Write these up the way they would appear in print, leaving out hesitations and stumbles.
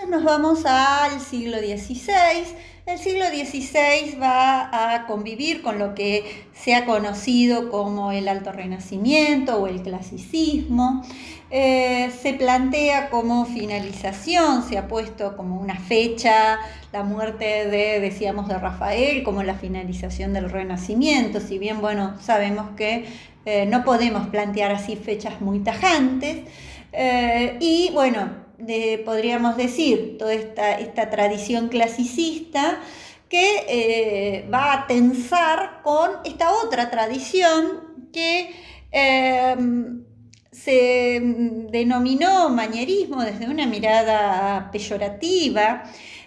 Nos vamos al siglo XVI. El siglo XVI va a convivir con lo que se ha conocido como el Alto Renacimiento o el Clasicismo. Se plantea como finalización, se ha puesto como una fecha, la muerte decíamos, de Rafael, como la finalización del Renacimiento. Si bien, bueno, sabemos que no podemos plantear así fechas muy tajantes. Y bueno, podríamos decir, toda esta tradición clasicista que va a tensar con esta otra tradición que se denominó manierismo desde una mirada peyorativa.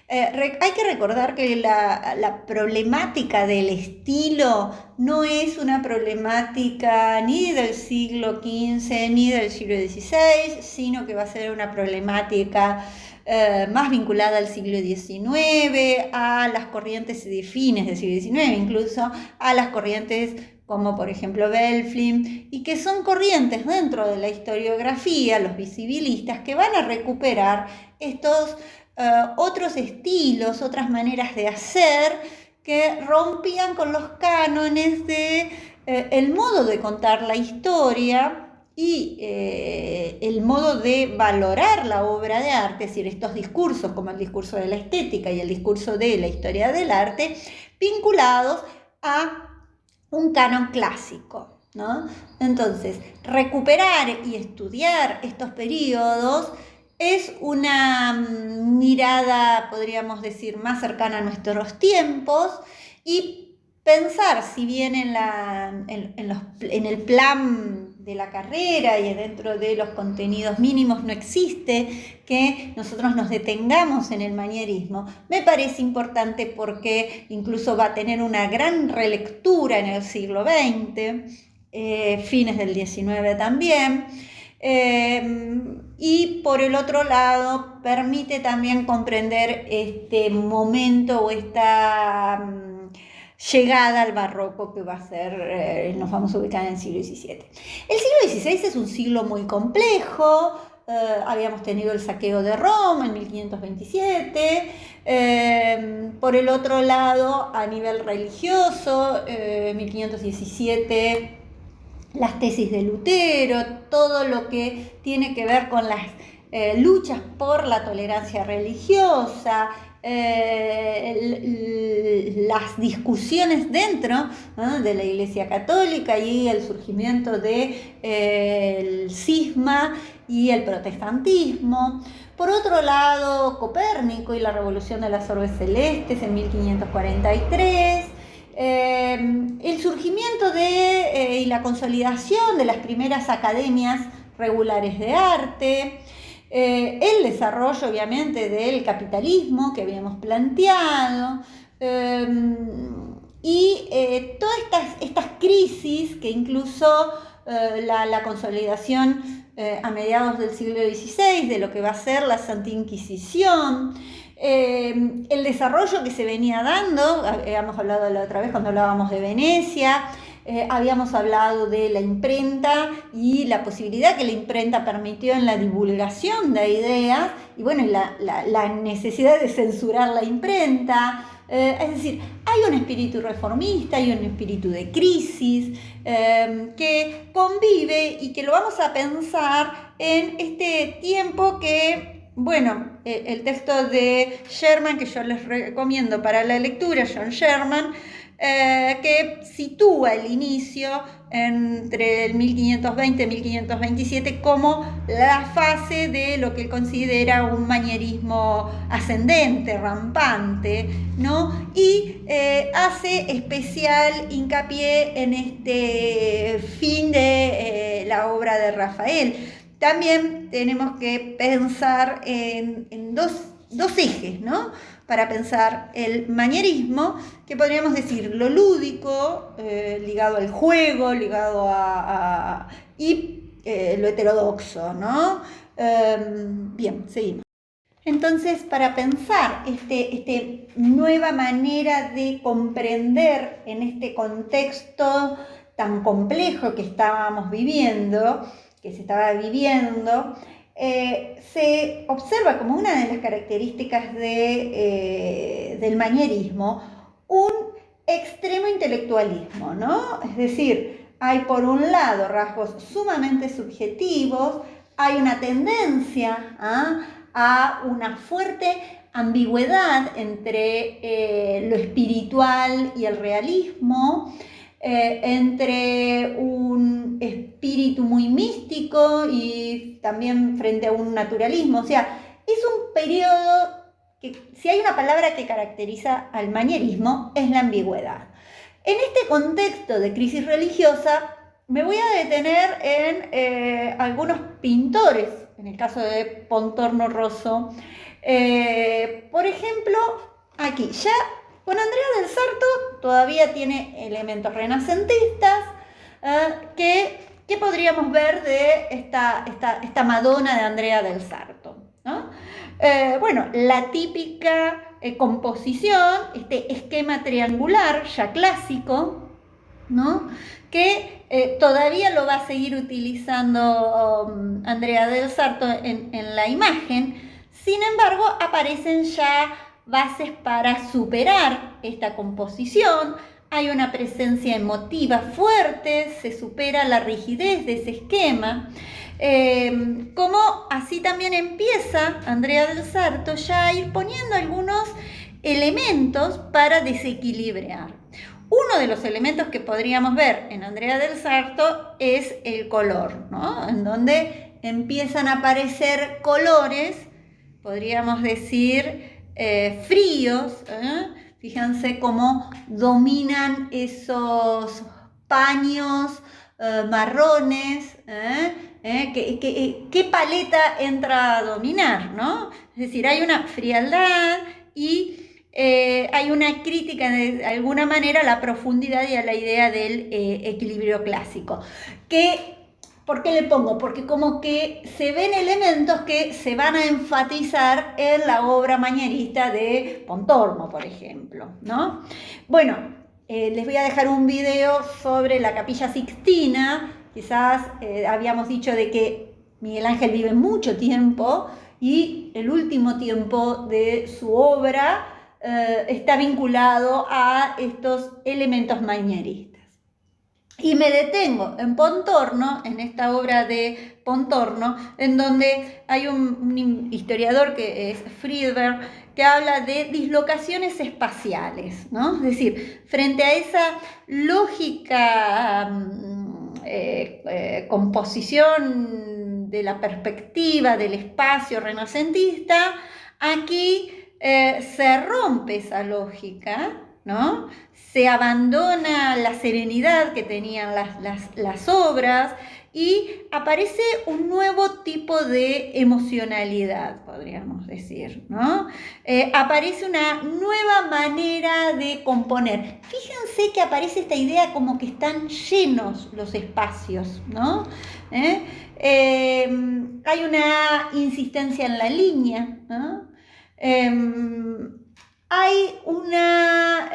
Hay que recordar que la problemática del estilo no es una problemática ni del siglo XV ni del siglo XVI, sino que va a ser una problemática más vinculada al siglo XIX, a las corrientes de fines del siglo XIX, incluso a las corrientes como por ejemplo Belflin, y que son corrientes dentro de la historiografía, los visibilistas, que van a recuperar estos otros estilos, otras maneras de hacer que rompían con los cánones de el modo de contar la historia y el modo de valorar la obra de arte, es decir, estos discursos como el discurso de la estética y el discurso de la historia del arte, vinculados a un canon clásico, ¿no? Entonces, recuperar y estudiar estos periodos es una mirada, podríamos decir, más cercana a nuestros tiempos, y pensar, si bien en el plan de la carrera y dentro de los contenidos mínimos no existe que nosotros nos detengamos en el manierismo, me parece importante porque incluso va a tener una gran relectura en el siglo XX, fines del XIX también. Y por el otro lado permite también comprender este momento o esta llegada al barroco que va a ser, nos vamos a ubicar en el siglo XVII. El siglo XVI es un siglo muy complejo. Habíamos tenido el saqueo de Roma en 1527. Por el otro lado, a nivel religioso, 1517, las tesis de Lutero, todo lo que tiene que ver con las luchas por la tolerancia religiosa, las discusiones dentro, ¿no?, de la Iglesia Católica y el surgimiento del cisma y el protestantismo. Por otro lado, Copérnico y la revolución de las orbes celestes en 1543. El surgimiento y la consolidación de las primeras academias regulares de arte, el desarrollo obviamente del capitalismo que habíamos planteado, y todas estas crisis que incluso la consolidación a mediados del siglo XVI de lo que va a ser la Santa Inquisición, el desarrollo que se venía dando, habíamos hablado la otra vez cuando hablábamos de Venecia, habíamos hablado de la imprenta y la posibilidad que la imprenta permitió en la divulgación de ideas, y bueno, la necesidad de censurar la imprenta. Es decir, hay un espíritu reformista, hay un espíritu de crisis que convive y que lo vamos a pensar en este tiempo que, bueno, el texto de Sherman, que yo les recomiendo para la lectura, John Sherman, que sitúa el inicio entre el 1520 y 1527 como la fase de lo que él considera un manierismo ascendente, rampante, ¿no? Y hace especial hincapié en este fin de la obra de Rafael. También tenemos que pensar en dos ejes, ¿no?, para pensar el manierismo, que podríamos decir lo lúdico, ligado al juego, ligado y lo heterodoxo, ¿no? Bien, seguimos. Entonces, para pensar esta nueva manera de comprender en este contexto tan complejo que estábamos viviendo, que se estaba viviendo, se observa como una de las características del manierismo un extremo intelectualismo, ¿no? Es decir, hay por un lado rasgos sumamente subjetivos, hay una tendencia a una fuerte ambigüedad entre lo espiritual y el realismo, entre un espíritu muy místico y también frente a un naturalismo. O sea, es un periodo que, si hay una palabra que caracteriza al manierismo, es la ambigüedad. En este contexto de crisis religiosa, me voy a detener en algunos pintores, en el caso de Pontormo Rosso. Por ejemplo, aquí ya con Andrea del Sarto todavía tiene elementos renacentistas que podríamos ver de esta Madonna de Andrea del Sarto, ¿no? Bueno, la típica composición, este esquema triangular ya clásico, ¿no? Que todavía lo va a seguir utilizando Andrea del Sarto en la imagen. Sin embargo, aparecen ya bases para superar esta composición. Hay una presencia emotiva fuerte, se supera la rigidez de ese esquema. Como así también empieza Andrea del Sarto ya a ir poniendo algunos elementos para desequilibrar. Uno de los elementos que podríamos ver en Andrea del Sarto es el color, ¿no? En donde empiezan a aparecer colores, podríamos decir, fríos. Fíjense cómo dominan esos paños marrones. ¿Qué paleta entra a dominar, ¿no? Es decir, hay una frialdad y hay una crítica de alguna manera a la profundidad y a la idea del equilibrio clásico. ¿Por qué le pongo? Porque como que se ven elementos que se van a enfatizar en la obra manierista de Pontormo, por ejemplo, ¿no? Bueno, les voy a dejar un video sobre la Capilla Sixtina. Quizás habíamos dicho de que Miguel Ángel vive mucho tiempo y el último tiempo de su obra está vinculado a estos elementos manieristas. Y me detengo en Pontormo, en esta obra de Pontormo, en donde hay un historiador que es Friedberg, que habla de dislocaciones espaciales, ¿no? Es decir, frente a esa lógica composición de la perspectiva del espacio renacentista, aquí se rompe esa lógica, ¿no? Se abandona la serenidad que tenían las obras y aparece un nuevo tipo de emocionalidad, podríamos decir, ¿no? Aparece una nueva manera de componer. Fíjense que aparece esta idea como que están llenos los espacios, ¿no? Hay una insistencia en la línea, ¿no? Hay una,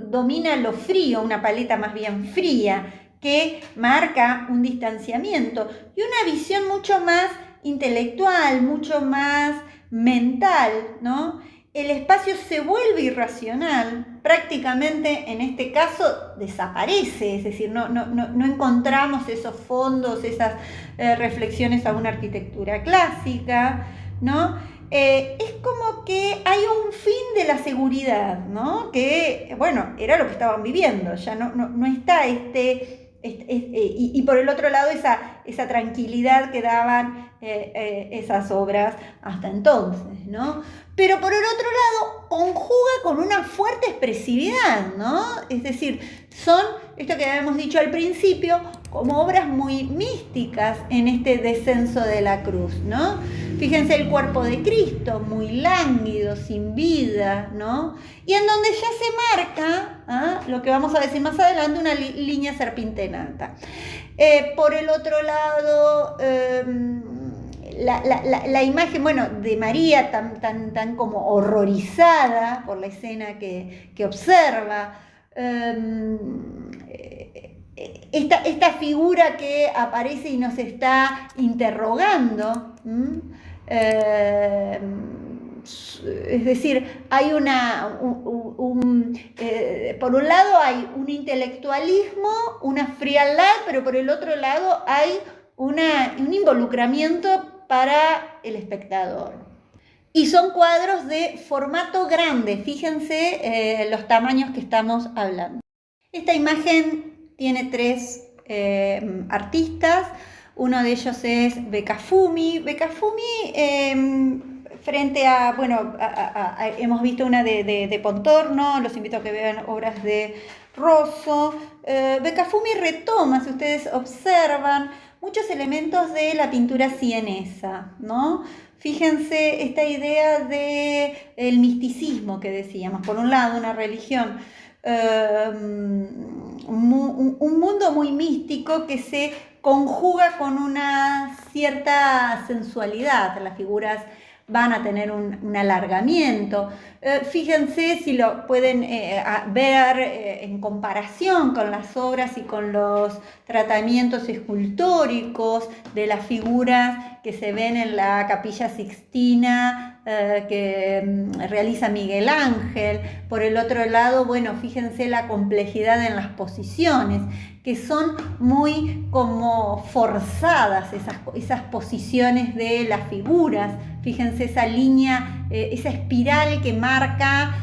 domina lo frío, una paleta más bien fría, que marca un distanciamiento y una visión mucho más intelectual, mucho más mental, ¿no? El espacio se vuelve irracional, prácticamente en este caso desaparece, es decir, no encontramos esos fondos, esas reflexiones a una arquitectura clásica, ¿no? Es como que hay un fin de la seguridad, ¿no? Que, bueno, era lo que estaban viviendo, ya no está y por el otro lado esa tranquilidad que daban esas obras hasta entonces, ¿no? Pero por el otro lado conjuga con una fuerte expresividad, ¿no? Es decir, son, esto que habíamos dicho al principio, como obras muy místicas en este descenso de la cruz, ¿no? Fíjense el cuerpo de Cristo, muy lánguido, sin vida, ¿no? Y en donde ya se marca, lo que vamos a decir más adelante, una línea serpentinata. Por el otro lado, la imagen, de María tan como horrorizada por la escena que observa, esta figura que aparece y nos está interrogando. Es decir, hay por un lado hay un intelectualismo, una frialdad, pero por el otro lado hay un involucramiento para el espectador. Y son cuadros de formato grande, fíjense los tamaños que estamos hablando. Esta imagen tiene 3 artistas, uno de ellos es Beccafumi. Beccafumi, frente a, bueno, hemos visto una de Pontorno, los invito a que vean obras de Rosso. Beccafumi retoma, si ustedes observan, muchos elementos de la pintura sienesa, ¿no? Fíjense esta idea del misticismo que decíamos, por un lado una religión, un mundo muy místico que se conjuga con una cierta sensualidad. Las figuras van a tener un alargamiento. Fíjense si lo pueden ver en comparación con las obras y con los tratamientos escultóricos de las figuras que se ven en la Capilla Sixtina que realiza Miguel Ángel. Por el otro lado, bueno, fíjense la complejidad en las posiciones, que son muy como forzadas esas posiciones de las figuras. Fíjense esa línea, esa espiral que marca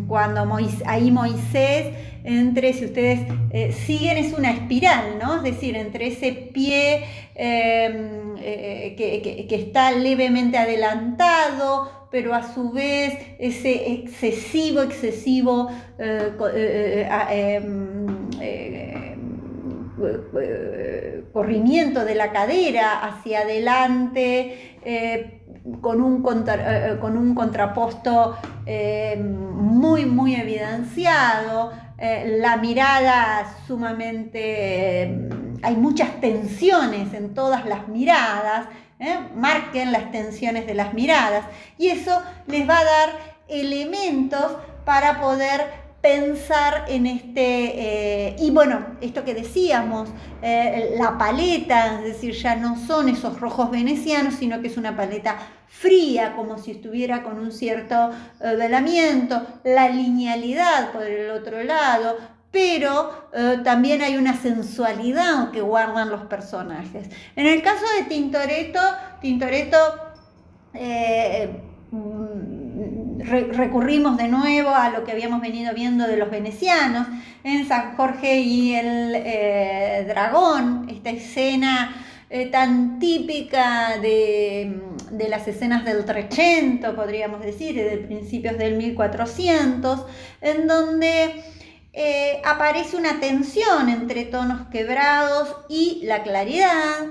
cuando ahí Moisés, si ustedes siguen, es una espiral, ¿no? Es decir, entre ese pie que está levemente adelantado, pero a su vez ese excesivo corrimiento de la cadera hacia adelante, con un contraposto muy evidenciado, la mirada sumamente, hay muchas tensiones en todas las miradas, marquen las tensiones de las miradas, y eso les va a dar elementos para poder pensar en y bueno, esto que decíamos, la paleta, es decir, ya no son esos rojos venecianos, sino que es una paleta fría, como si estuviera con un cierto velamiento, la linealidad por el otro lado, pero también hay una sensualidad que guardan los personajes. En el caso de Tintoretto recurrimos de nuevo a lo que habíamos venido viendo de los venecianos en San Jorge y el dragón, esta escena tan típica de las escenas del Trecento, podríamos decir, de principios del 1400, en donde aparece una tensión entre tonos quebrados y la claridad.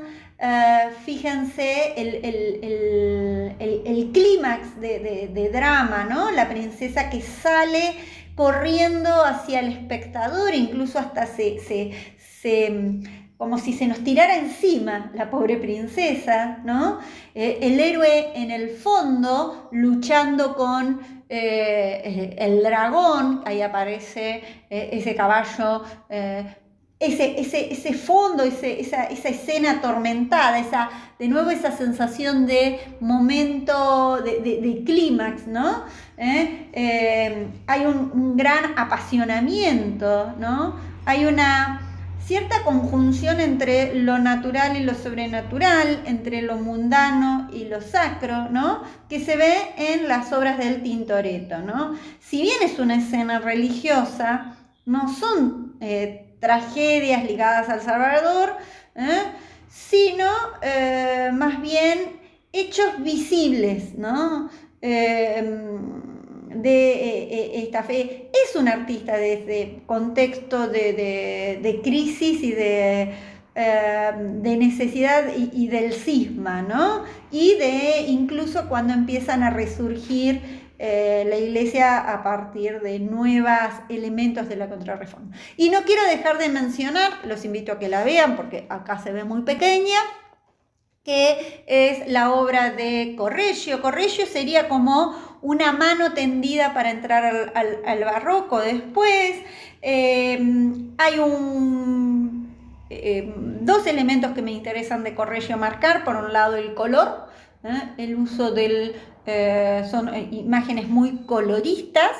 Fíjense el clímax de drama, ¿no? La princesa que sale corriendo hacia el espectador, incluso hasta como si se nos tirara encima la pobre princesa, ¿no? El héroe en el fondo luchando con el dragón, ahí aparece ese caballo, ese fondo, esa escena atormentada, de nuevo esa sensación de momento, de clímax, ¿no? Hay un gran apasionamiento, ¿no? Hay una cierta conjunción entre lo natural y lo sobrenatural, entre lo mundano y lo sacro, ¿no? Que se ve en las obras del Tintoretto, ¿no? Si bien es una escena religiosa, no son tragedias ligadas al Salvador, sino más bien hechos visibles, ¿no? De esta fe. Es un artista desde contexto de crisis y de necesidad y del cisma, ¿no? Y de incluso cuando empiezan a resurgir la Iglesia a partir de nuevos elementos de la Contrarreforma. Y no quiero dejar de mencionar, los invito a que la vean porque acá se ve muy pequeña, que es la obra de Correggio. Correggio sería como una mano tendida para entrar al barroco después. Hay dos elementos que me interesan de Correggio marcar. Por un lado, el color, el uso son imágenes muy coloristas,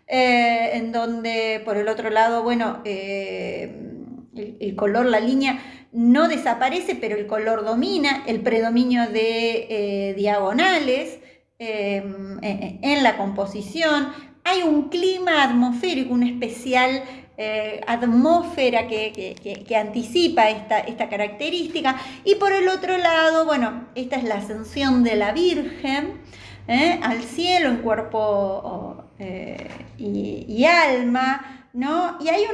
en donde por el otro lado, bueno, el color, la línea no desaparece, pero el color domina, el predominio de diagonales en la composición. Hay un clima atmosférico, una especial atmósfera que anticipa esta característica. Y por el otro lado, bueno, esta es la ascensión de la Virgen al cielo en cuerpo y alma, ¿no? Y hay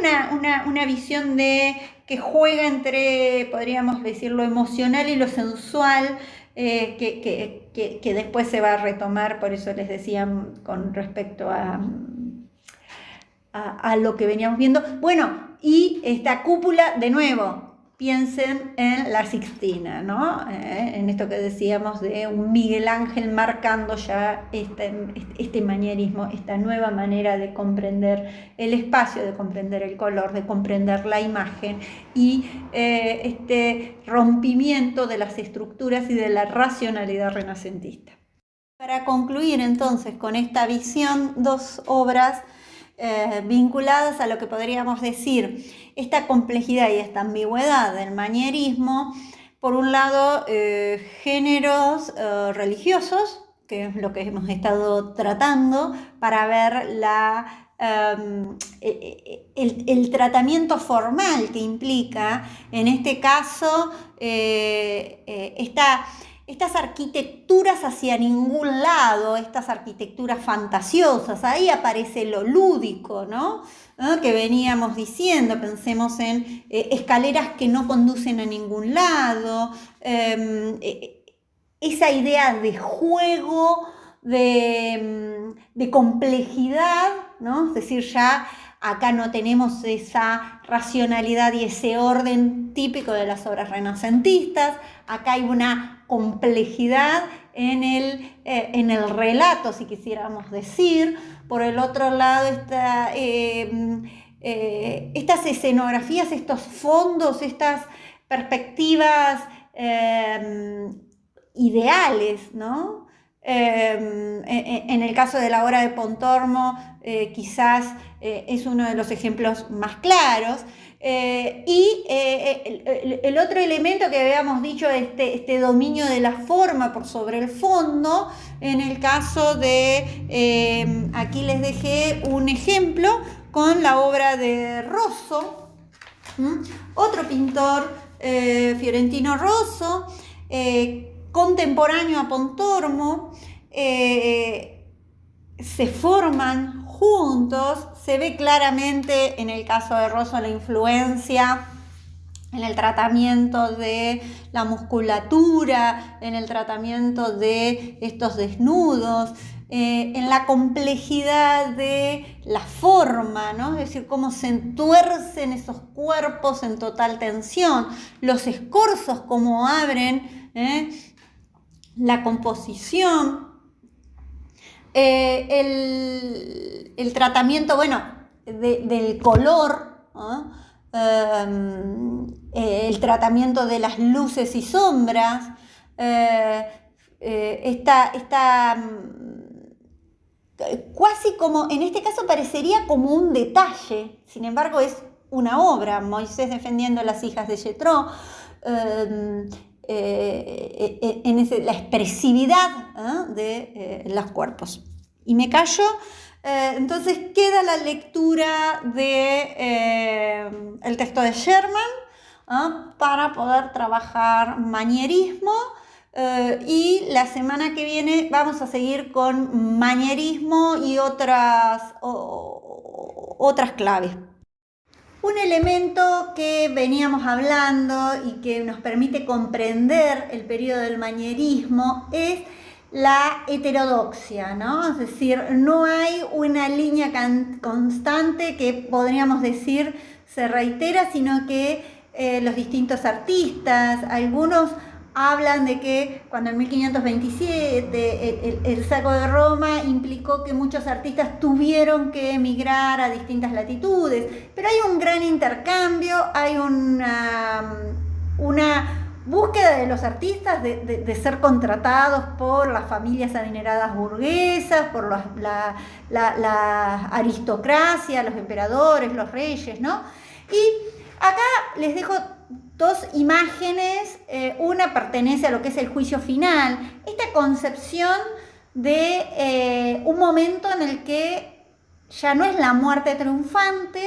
una visión que juega entre, podríamos decir, lo emocional y lo sensual, que después se va a retomar. Por eso les decía con respecto a lo que veníamos viendo. Bueno, y esta cúpula, de nuevo, piensen en la Sixtina, ¿no? En esto que decíamos de un Miguel Ángel marcando ya este manierismo, esta nueva manera de comprender el espacio, de comprender el color, de comprender la imagen, y este rompimiento de las estructuras y de la racionalidad renacentista. Para concluir entonces con esta visión, dos obras vinculadas a lo que podríamos decir esta complejidad y esta ambigüedad del manierismo. Por un lado, géneros religiosos, que es lo que hemos estado tratando, para ver el tratamiento formal que implica, en este caso, estas arquitecturas hacia ningún lado, estas arquitecturas fantasiosas. Ahí aparece lo lúdico, ¿no? Que veníamos diciendo. Pensemos en escaleras que no conducen a ningún lado, esa idea de juego, de complejidad, ¿no? Es decir, ya acá no tenemos esa racionalidad y ese orden típico de las obras renacentistas. Acá hay una complejidad en el relato, si quisiéramos decir. Por el otro lado, estas escenografías, estos fondos, estas perspectivas ideales, ¿no? En el caso de la obra de Pontormo, quizás es uno de los ejemplos más claros. Y el otro elemento que habíamos dicho, este dominio de la forma por sobre el fondo, en el caso de, aquí les dejé un ejemplo con la obra de Rosso, otro pintor fiorentino, Rosso, contemporáneo a Pontormo. Se forman juntos. Se ve claramente en el caso de Rosso la influencia en el tratamiento de la musculatura, en el tratamiento de estos desnudos, en la complejidad de la forma, ¿no? Es decir, cómo se entuercen esos cuerpos en total tensión, los escorzos cómo abren, la composición, el tratamiento, bueno, del color, ¿no? El tratamiento de las luces y sombras, casi como, en este caso parecería como un detalle, sin embargo es una obra. Moisés defendiendo a las hijas de Jethro, la expresividad de los cuerpos. Y me callo. Entonces queda la lectura del texto de Sherman para poder trabajar manierismo, y la semana que viene vamos a seguir con manierismo y otras claves. Un elemento que veníamos hablando y que nos permite comprender el periodo del manierismo es la heterodoxia, ¿no? Es decir, no hay una línea constante que podríamos decir se reitera, sino que los distintos artistas, algunos hablan de que cuando en 1527 el saco de Roma implicó que muchos artistas tuvieron que emigrar a distintas latitudes, pero hay un gran intercambio, hay una búsqueda de los artistas de ser contratados por las familias adineradas burguesas, por la aristocracia, los emperadores, los reyes, ¿no? Y acá les dejo dos imágenes, una pertenece a lo que es el juicio final, esta concepción de un momento en el que ya no es la muerte triunfante,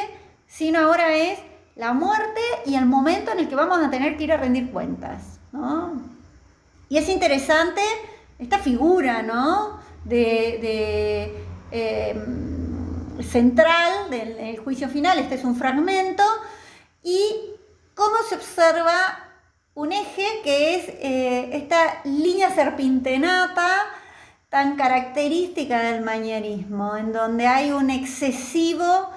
sino ahora es la muerte y el momento en el que vamos a tener que ir a rendir cuentas, ¿no? Y es interesante esta figura, ¿no? Central del juicio final. Este es un fragmento, y cómo se observa un eje que es esta línea serpentinata tan característica del manierismo, en donde hay un excesivo,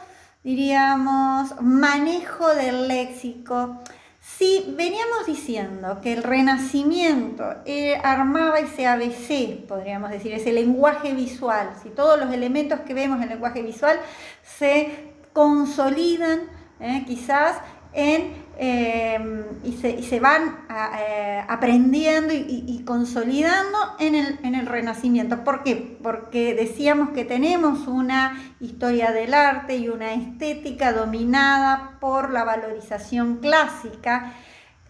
diríamos, manejo del léxico. Si veníamos diciendo que el Renacimiento armaba ese ABC, podríamos decir, ese lenguaje visual, si todos los elementos que vemos en el lenguaje visual se consolidan quizás y se van aprendiendo y consolidando en el Renacimiento. ¿Por qué? Porque decíamos que tenemos una historia del arte y una estética dominada por la valorización clásica,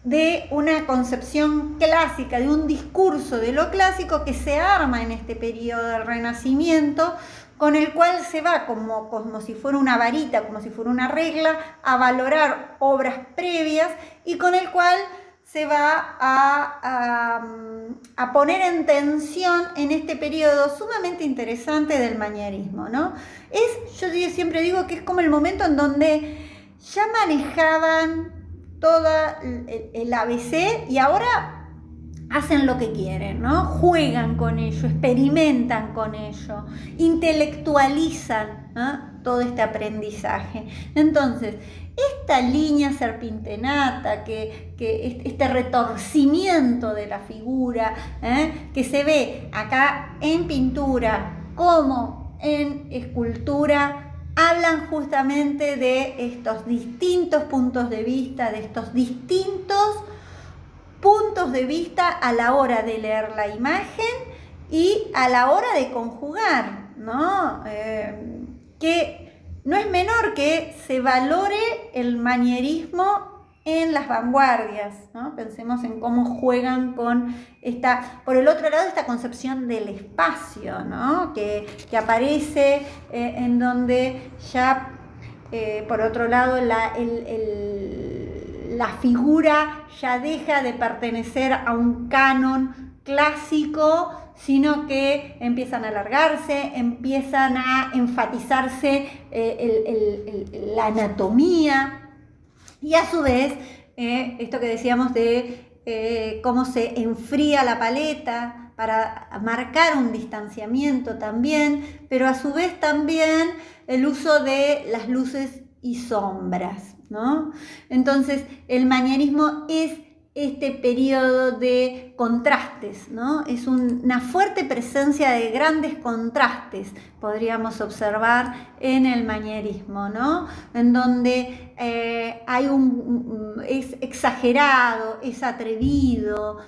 de una concepción clásica, de un discurso de lo clásico que se arma en este periodo del Renacimiento, con el cual se va como si fuera una varita, como si fuera una regla, a valorar obras previas, y con el cual se va a poner en tensión en este periodo sumamente interesante del manierismo, ¿no? Yo siempre digo que es como el momento en donde ya manejaban toda el ABC y ahora hacen lo que quieren, ¿no? Juegan con ello, experimentan con ello, intelectualizan, ¿no?, todo este aprendizaje. Entonces, esta línea serpentinata, este retorcimiento de la figura, que se ve acá en pintura como en escultura, hablan justamente de estos distintos puntos de vista, de estos distintos puntos de vista a la hora de leer la imagen y a la hora de conjugar, ¿no? Que no es menor que se valore el manierismo en las vanguardias, ¿no? Pensemos en cómo juegan con por el otro lado, esta concepción del espacio, ¿no?, que aparece en donde ya, por otro lado, la figura ya deja de pertenecer a un canon clásico, sino que empiezan a alargarse, empiezan a enfatizarse la anatomía, y a su vez esto que decíamos de cómo se enfría la paleta para marcar un distanciamiento también, pero a su vez también el uso de las luces y sombras, ¿no? Entonces, el manierismo es este periodo de contrastes, ¿no? Es una fuerte presencia de grandes contrastes, podríamos observar en el manierismo, ¿no? En donde es exagerado, es atrevido,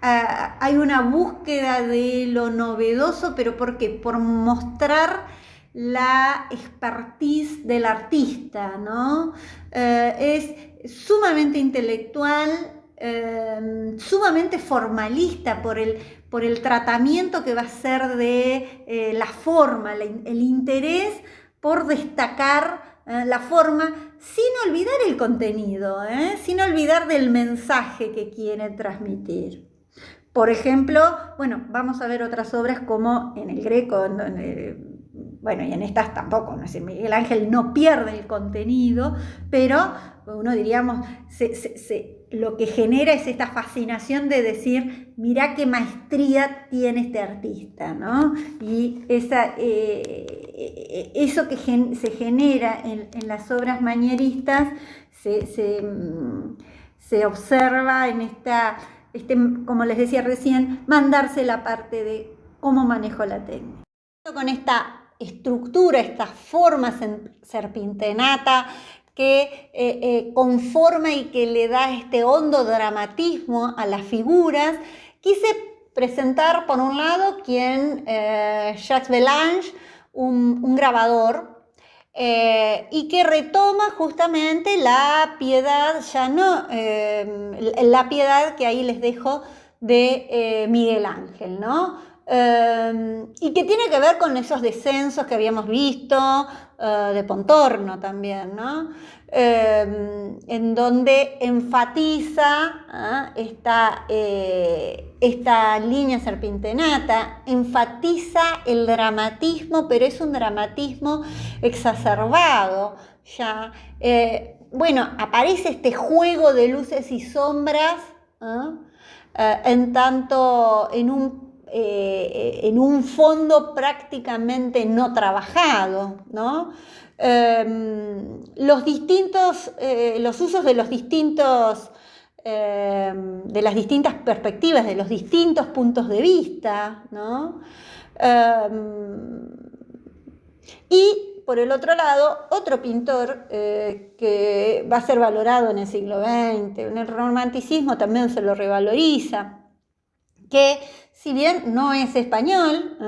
hay una búsqueda de lo novedoso, pero ¿por qué? Por mostrar la expertise del artista, ¿no? Es sumamente intelectual, sumamente formalista por el tratamiento que va a ser de la forma, el interés por destacar la forma, sin olvidar el contenido, sin olvidar del mensaje que quiere transmitir. Por ejemplo, bueno, vamos a ver otras obras como en el Greco, bueno, y en estas tampoco, no sé, Miguel Ángel no pierde el contenido, pero uno diríamos, lo que genera es esta fascinación de decir, mirá qué maestría tiene este artista, ¿no? Y eso que se genera en las obras manieristas se observa en como les decía recién, mandarse la parte de cómo manejo la técnica. Con esta estructura, esta forma serpentinata que conforma y que le da este hondo dramatismo a las figuras, quise presentar por un lado Jacques Belange, un grabador, y que retoma justamente la piedad, ya no la piedad que ahí les dejo de Miguel Ángel, ¿no? Y que tiene que ver con esos descensos que habíamos visto, de Pontorno también, ¿no? En donde enfatiza esta línea serpentinata, enfatiza el dramatismo, pero es un dramatismo exacerbado ya. Bueno, aparece este juego de luces y sombras, en tanto en un fondo prácticamente no trabajado, ¿no? Los usos de de las distintas perspectivas, de los distintos puntos de vista, ¿no? Y por el otro lado, otro pintor que va a ser valorado en el siglo XX, en el romanticismo también se lo revaloriza, que si bien no es español,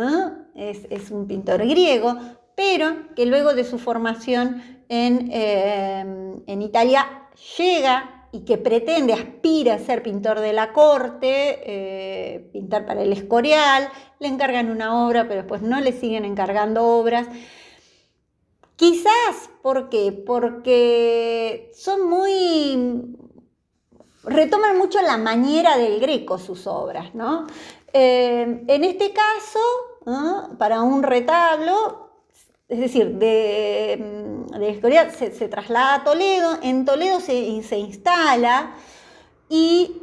es un pintor griego, pero que luego de su formación en Italia llega y que pretende, aspira a ser pintor de la corte, pintar para el Escorial, le encargan una obra, pero después no le siguen encargando obras. Quizás, ¿por qué? Porque retoman mucho la maniera del Greco sus obras, ¿no? En este caso, para un retablo, es decir, de Escorial se traslada a Toledo, en Toledo se instala y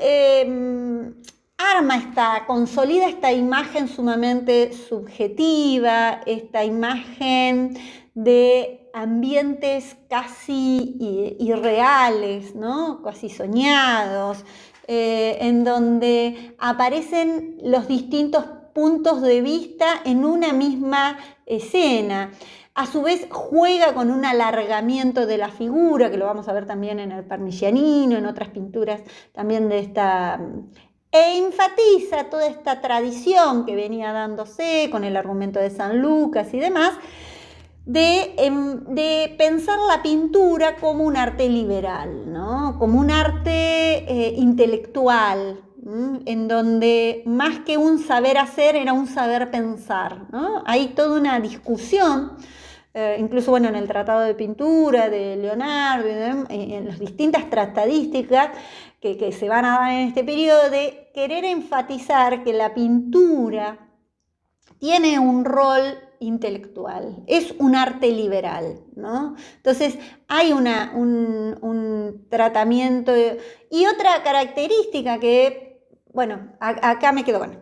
consolida esta imagen sumamente subjetiva, esta imagen de ambientes casi irreales, ¿no? Casi soñados, en donde aparecen los distintos puntos de vista en una misma escena. A su vez juega con un alargamiento de la figura, que lo vamos a ver también en el Parmigianino, en otras pinturas también e enfatiza toda esta tradición que venía dándose con el argumento de San Lucas y demás, de pensar la pintura como un arte liberal, ¿no? Como un arte intelectual, en donde más que un saber hacer era un saber pensar, ¿no? Hay toda una discusión, incluso bueno, en el Tratado de Pintura de Leonardo, en las distintas tratadísticas que se van a dar en este periodo, de querer enfatizar que la pintura tiene un rol intelectual, es un arte liberal, ¿no? Entonces hay un tratamiento y otra característica que, bueno, acá me quedo, bueno,